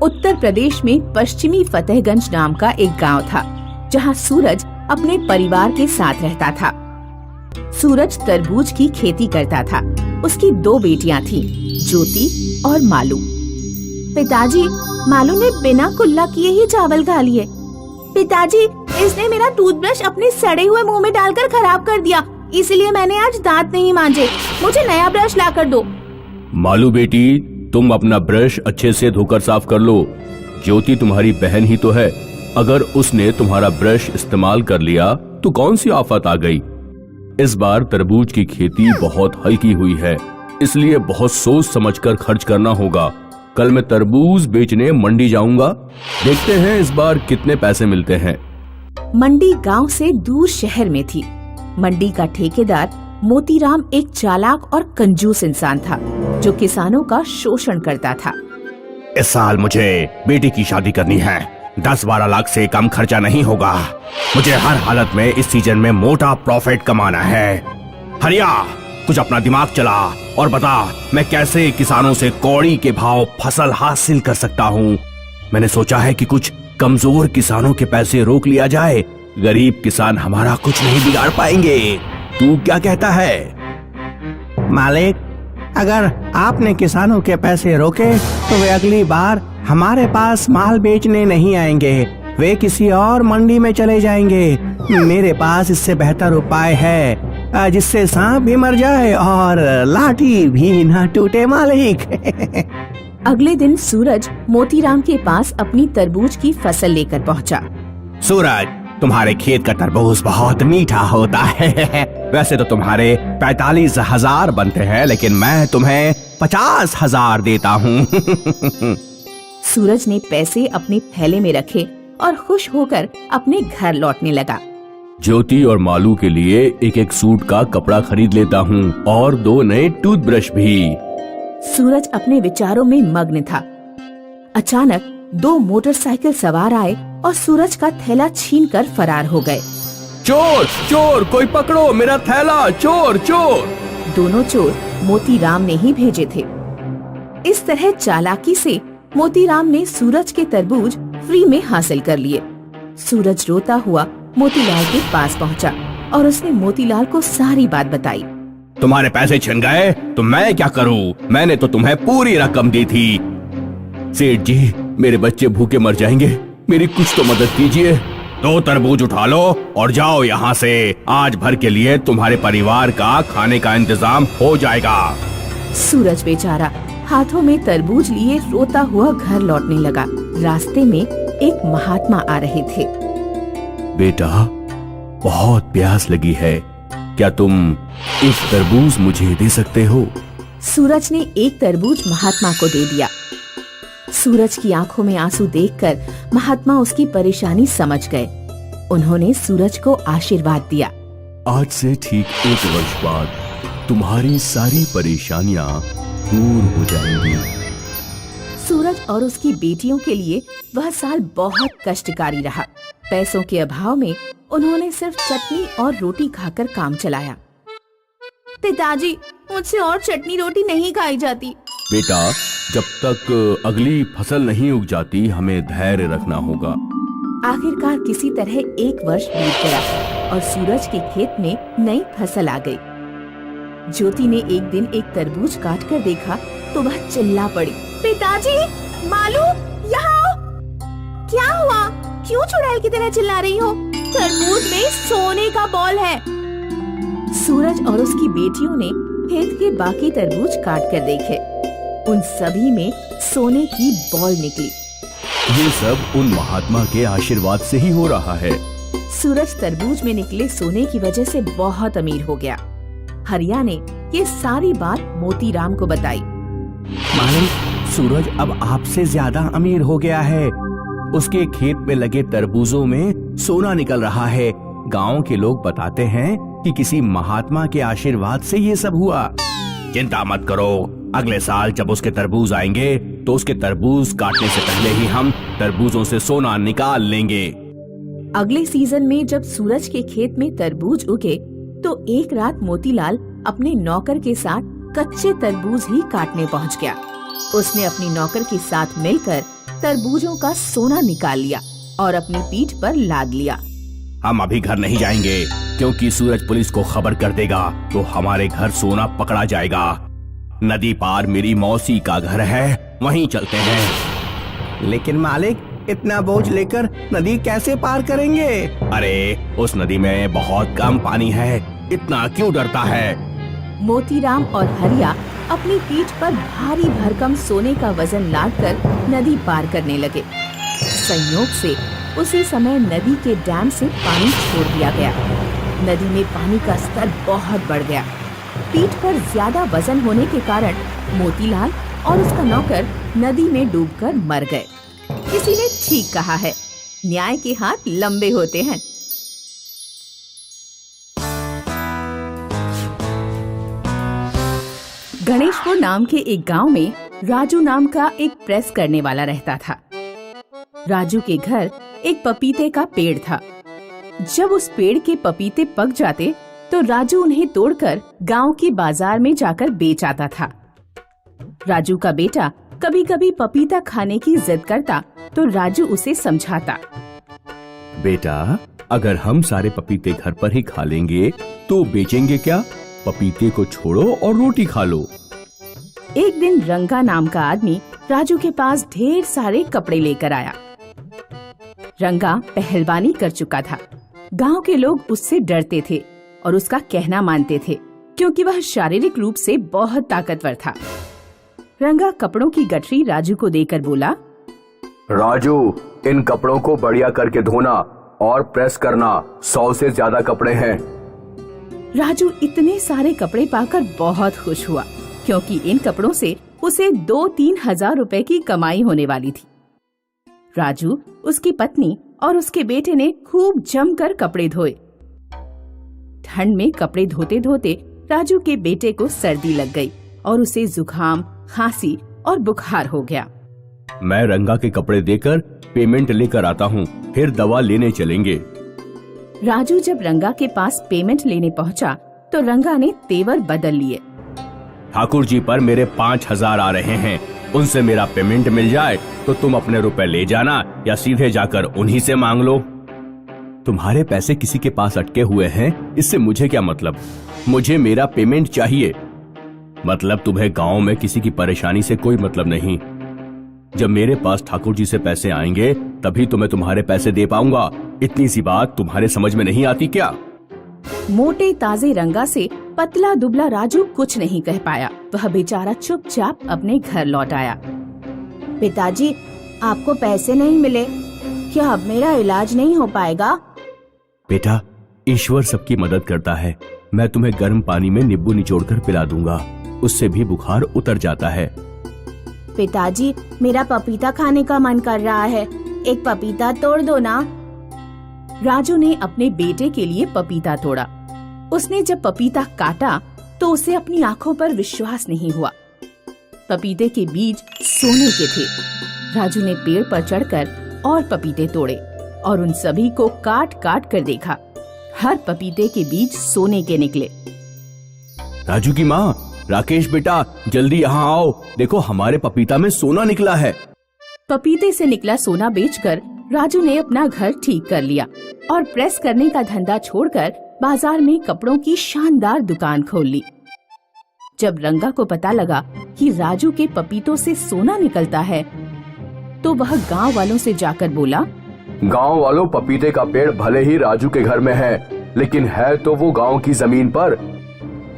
उत्तर प्रदेश में पश्चिमी फतेहगंज नाम का एक गांव था, जहां सूरज अपने परिवार के साथ रहता था। सूरज तरबूज की खेती करता था। उसकी 2 बेटियां थीं, ज्योति और मालू। पिताजी, मालू ने बिना कुल्ला किए ही चावल खा लिए। पिताजी, इसने मेरा टूथब्रश अपने सड़े हुए मुंह में डालकर खराब कर दिया, इसलिए मैंने आज दांत नहीं मांजे। मुझे नया ब्रश ला कर दो। मालू बेटी, तुम अपना ब्रश अच्छे से धोकर साफ कर लो। ज्योति तुम्हारी बहन ही तो है, अगर उसने तुम्हारा ब्रश इस्तेमाल कर लिया तो कौन सी आफत आ गई। इस बार तरबूज की खेती बहुत हल्की हुई है, इसलिए बहुत सोच समझकर खर्च करना होगा। कल मैं तरबूज बेचने मंडी जाऊंगा, देखते हैं इस बार कितने पैसे मिलते हैं। मंडी गांव से दूर शहर में थी। मंडी का ठेकेदार मोतीराम एक चालाक और कंजूस इंसान था, जो किसानों का शोषण करता था। इस साल मुझे बेटी की शादी करनी है, 10-12 लाख से कम खर्चा नहीं होगा। मुझे हर हालत में इस सीजन में मोटा प्रॉफिट कमाना है। हरिया, कुछ अपना दिमाग चला और बता, मैं कैसे किसानों से कौड़ी के भाव फसल हासिल कर सकता हूँ। मैंने सोचा है कि कुछ कमजोर किसानों के पैसे रोक लिया जाए, गरीब किसान हमारा कुछ नहीं बिगाड़ पाएंगे। तू क्या कहता है? मालिक, अगर आपने किसानों के पैसे रोके तो वे अगली बार हमारे पास माल बेचने नहीं आएंगे, वे किसी और मंडी में चले जाएंगे। मेरे पास इससे बेहतर उपाय है, जिससे सांप भी मर जाए और लाठी भी न टूटे मालिक। अगले दिन सूरज मोतीराम के पास अपनी तरबूज की फसल लेकर पहुंचा। सूरज, तुम्हारे खेत का तरबूज बहुत मीठा होता है। वैसे तो तुम्हारे 45,000 बनते हैं, लेकिन मैं तुम्हें 50,000 देता हूँ। सूरज ने पैसे अपने थैले में रखे और खुश होकर अपने घर लौटने लगा। ज्योति और मालू के लिए एक सूट का कपड़ा खरीद लेता हूँ और 2 नए टूथब्रश भी। सूरज अपने विचारों में मग्न था। अचानक 2 मोटरसाइकिल सवार आए और सूरज का थैला छीनकर फरार हो गए। चोर चोर, कोई पकड़ो मेरा थैला, चोर चोर। दोनों चोर मोतीराम ने ही भेजे थे। इस तरह चालाकी से मोतीराम ने सूरज के तरबूज फ्री में हासिल कर लिए। सूरज रोता हुआ मोतीलाल के पास पहुंचा और उसने मोतीलाल को सारी बात बताई। तुम्हारे पैसे छिन गए तो मैं क्या करूं? मैंने तो तुम्हें पूरी रकम दी थी। सेठ जी, मेरे बच्चे भूखे मर जाएंगे, मेरी कुछ तो मदद कीजिए। 2 तरबूज उठा लो और जाओ यहाँ से। आज भर के लिए तुम्हारे परिवार का खाने का इंतजाम हो जाएगा। सूरज बेचारा हाथों में तरबूज लिए रोता हुआ घर लौटने लगा। रास्ते में एक महात्मा आ रहे थे। बेटा, बहुत प्यास लगी है, क्या तुम एक तरबूज मुझे दे सकते हो? सूरज ने एक तरबूज महात्मा को दे दिया। सूरज की आंखों में आंसू देखकर महात्मा उसकी परेशानी समझ गए। उन्होंने सूरज को आशीर्वाद दिया। आज से ठीक 1 वर्ष बाद तुम्हारी सारी परेशानियां दूर हो जाएंगी। सूरज और उसकी बेटियों के लिए वह साल बहुत कष्टकारी रहा। पैसों के अभाव में उन्होंने सिर्फ चटनी और रोटी खाकर काम चलाया। पिताजी, मुझसे और चटनी रोटी नहीं खाई जाती। बेटा, जब तक अगली फसल नहीं उग जाती हमें धैर्य रखना होगा। आखिरकार किसी तरह 1 वर्ष बीत गया और सूरज के खेत में नई फसल आ गई। ज्योति ने एक दिन एक तरबूज काट कर देखा तो वह चिल्ला पड़ी, पिताजी, मालू, यहाँ आओ। क्या हुआ? क्यों चुड़ैल की तरह चिल्ला रही हो? तरबूज में सोने का बॉल है। सूरज और उसकी बेटियों ने खेत के बाकी तरबूज काट कर देखे। उन सभी में सोने की बॉल निकली। ये सब उन महात्मा के आशीर्वाद से ही हो रहा है। सूरज तरबूज में निकले सोने की वजह से बहुत अमीर हो गया। हरिया ने ये सारी बात मोतीराम को बताई। मालिक, सूरज अब आपसे ज्यादा अमीर हो गया है। उसके खेत में लगे तरबूजों में सोना निकल रहा है। गांव के लोग बताते हैं कि किसी महात्मा के आशीर्वाद से ये सब हुआ। चिंता मत करो, अगले साल जब उसके तरबूज आएंगे तो उसके तरबूज काटने से पहले ही हम तरबूजों से सोना निकाल लेंगे। अगले सीजन में जब सूरज के खेत में तरबूज उगे तो एक रात मोतीलाल अपने नौकर के साथ कच्चे तरबूज ही काटने पहुंच गया। उसने अपनी नौकर के साथ मिलकर तरबूजों का सोना निकाल लिया और अपनी पीठ पर लाद लिया। हम अभी घर नहीं जाएंगे क्योंकि सूरज पुलिस को खबर कर देगा तो हमारे घर सोना पकड़ा जाएगा। नदी पार मेरी मौसी का घर है, वहीं चलते हैं। लेकिन मालिक, इतना बोझ लेकर नदी कैसे पार करेंगे? अरे उस नदी में बहुत कम पानी है, इतना क्यों डरता है? मोतीराम और हरिया अपनी पीठ पर भारी भरकम सोने का वजन लादकर नदी पार करने लगे। संयोग से उसी समय नदी के डैम से पानी छोड़ दिया गया। नदी में पानी का स्तर बहुत बढ़ गया। पीठ पर ज्यादा वजन होने के कारण मोतीलाल और उसका नौकर नदी में डूबकर मर गए। किसी ने ठीक कहा है, न्याय के हाथ लंबे होते हैं। गणेशपुर नाम के एक गांव में राजू नाम का एक प्रेस करने वाला रहता था। राजू के घर एक पपीते का पेड़ था। जब उस पेड़ के पपीते पक जाते तो राजू उन्हें तोड़कर गांव के बाजार में जाकर बेच आता था। राजू का बेटा कभी कभी पपीता खाने की जिद करता तो राजू उसे समझाता। बेटा, अगर हम सारे पपीते घर पर ही खा लेंगे तो बेचेंगे क्या? पपीते को छोड़ो और रोटी खा लो। एक दिन रंगा नाम का आदमी राजू के पास ढेर सारे कपड़े लेकर आया। रंगा पहलवानी कर चुका था। गांव के लोग उससे डरते थे और उसका कहना मानते थे क्योंकि वह शारीरिक रूप से बहुत ताकतवर था। रंगा कपड़ों की गठरी राजू को देकर बोला, राजू, इन कपड़ों को बढ़िया करके धोना और प्रेस करना। 100 से ज्यादा कपड़े हैं। राजू इतने सारे कपड़े पाकर बहुत खुश हुआ क्योंकि इन कपड़ों से उसे 2-3 हजार रुपए की कमाई होने वाली थी। राजू, उसकी पत्नी और उसके बेटे ने खूब जमकर कपड़े धोए। ठंड में कपड़े धोते धोते राजू के बेटे को सर्दी लग गई और उसे जुकाम, खांसी और बुखार हो गया। मैं रंगा के कपड़े देकर पेमेंट लेकर आता हूँ, फिर दवा लेने चलेंगे। राजू जब रंगा के पास पेमेंट लेने पहुंचा तो रंगा ने तेवर बदल लिए। ठाकुर जी पर मेरे 5000 आ रहे हैं, उनसे मेरा पेमेंट मिल जाए तो तुम अपने रुपए ले जाना या सीधे जाकर उन्हीं से मांग लो। तुम्हारे पैसे किसी के पास अटके हुए हैं, इससे मुझे क्या मतलब? मुझे मेरा पेमेंट चाहिए। मतलब तुम्हें गांव में किसी की परेशानी से कोई मतलब नहीं। जब मेरे पास ठाकुर जी से पैसे आएंगे तभी तो मैं तुम्हारे पैसे दे पाऊंगा। इतनी सी बात तुम्हारे समझ में नहीं आती क्या? मोटे ताजे रंगा से पतला दुबला राजू कुछ नहीं कह पाया। वह बेचारा चुपचाप अपने घर लौट आया। पिताजी, आपको पैसे नहीं मिले, क्या अब मेरा इलाज नहीं हो पाएगा? बेटा, ईश्वर सबकी मदद करता है। मैं तुम्हें गर्म पानी में नींबू निचोड़कर पिला दूंगा, उससे भी बुखार उतर जाता है। पिताजी, मेरा पपीता खाने का मन कर रहा है, एक पपीता तोड़ दो ना। राजू ने अपने बेटे के लिए पपीता तोड़ा। उसने जब पपीता काटा तो उसे अपनी आंखों पर विश्वास नहीं हुआ। पपीते के बीज सोने के थे। राजू ने पेड़ पर चढ़कर और पपीते तोड़े और उन सभी को काट काट कर देखा। हर पपीते के बीज सोने के निकले। राजू की माँ, राकेश बेटा, जल्दी यहाँ आओ, देखो हमारे पपीता में सोना निकला है। पपीते से निकला सोना बेचकर राजू ने अपना घर ठीक कर लिया और प्रेस करने का धंधा छोड़कर बाजार में कपड़ों की शानदार दुकान खोल ली। जब रंगा को पता लगा कि राजू के पपीतों से सोना निकलता है तो वह गांव वालों से जाकर बोला, गांव वालों, पपीते का पेड़ भले ही राजू के घर में है, लेकिन है तो वो गांव की जमीन पर।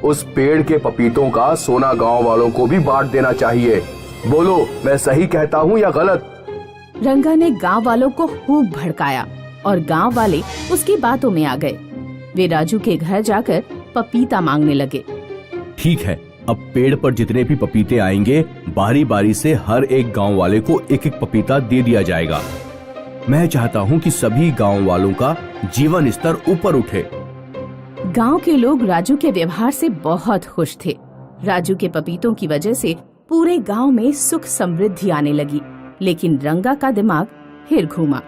उस पेड़ के पपीतों का सोना गांव वालों को भी बांट देना चाहिए। बोलो, मैं सही कहता हूँ या गलत? रंगा ने गांव वालों को खूब भड़काया और गांव वाले उसकी बातों में आ गए। वे राजू के घर जाकर पपीता मांगने लगे। ठीक है, अब पेड़ पर जितने भी पपीते आएंगे बारी बारी से हर एक गांव वाले को एक एक पपीता दे दिया जाएगा। मैं चाहता हूं कि सभी गांव वालों का जीवन स्तर ऊपर उठे। गांव के लोग राजू के व्यवहार से बहुत खुश थे। राजू के पपीतों की वजह से पूरे गांव में सुख समृद्धि आने लगी, लेकिन रंगा का दिमाग फिर घूमा।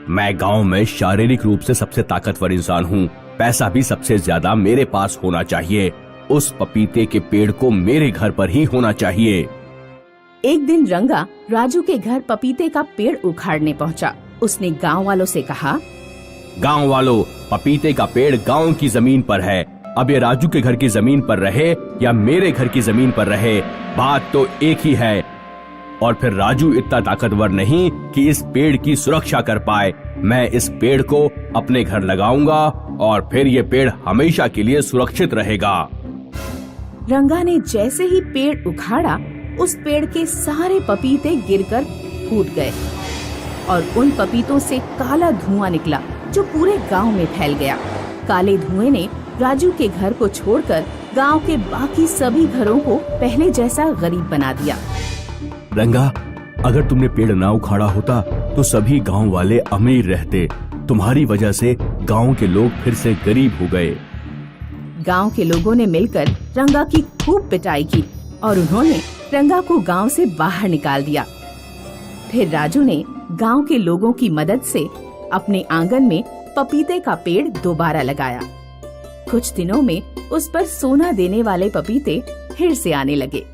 मैं गांव में शारीरिक रूप से सबसे ताकतवर इंसान हूँ, पैसा भी सबसे ज्यादा मेरे पास होना चाहिए। उस पपीते के पेड़ को मेरे घर पर ही होना चाहिए। एक दिन रंगा राजू के घर पपीते का पेड़ उखाड़ने पहुंचा। उसने गांव वालों से कहा, गांव वालों, पपीते का पेड़ गांव की जमीन पर है। अब ये राजू के घर की जमीन पर रहे या मेरे घर की जमीन पर रहे, बात तो एक ही है। और फिर राजू इतना ताकतवर नहीं कि इस पेड़ की सुरक्षा कर पाए। मैं इस पेड़ को अपने घर लगाऊंगा और फिर ये पेड़ हमेशा के लिए सुरक्षित रहेगा। रंगा ने जैसे ही पेड़ उखाड़ा, उस पेड़ के सारे पपीते गिरकर फूट गए और उन पपीतों से काला धुआं निकला जो पूरे गांव में फैल गया। काले धुएं ने राजू के घर को छोड़कर गांव के बाकी सभी घरों को पहले जैसा गरीब बना दिया। रंगा, अगर तुमने पेड़ ना उखाड़ा होता तो सभी गांव वाले अमीर रहते। तुम्हारी वजह से गांव के लोग फिर से गरीब हो गए। गांव के लोगों ने मिलकर रंगा की खूब पिटाई की और उन्होंने रंगा को गांव से बाहर निकाल दिया। फिर राजू ने गांव के लोगों की मदद से अपने आंगन में पपीते का पेड़ दोबारा लगाया। कुछ दिनों में उस पर सोना देने वाले पपीते फिर से आने लगे।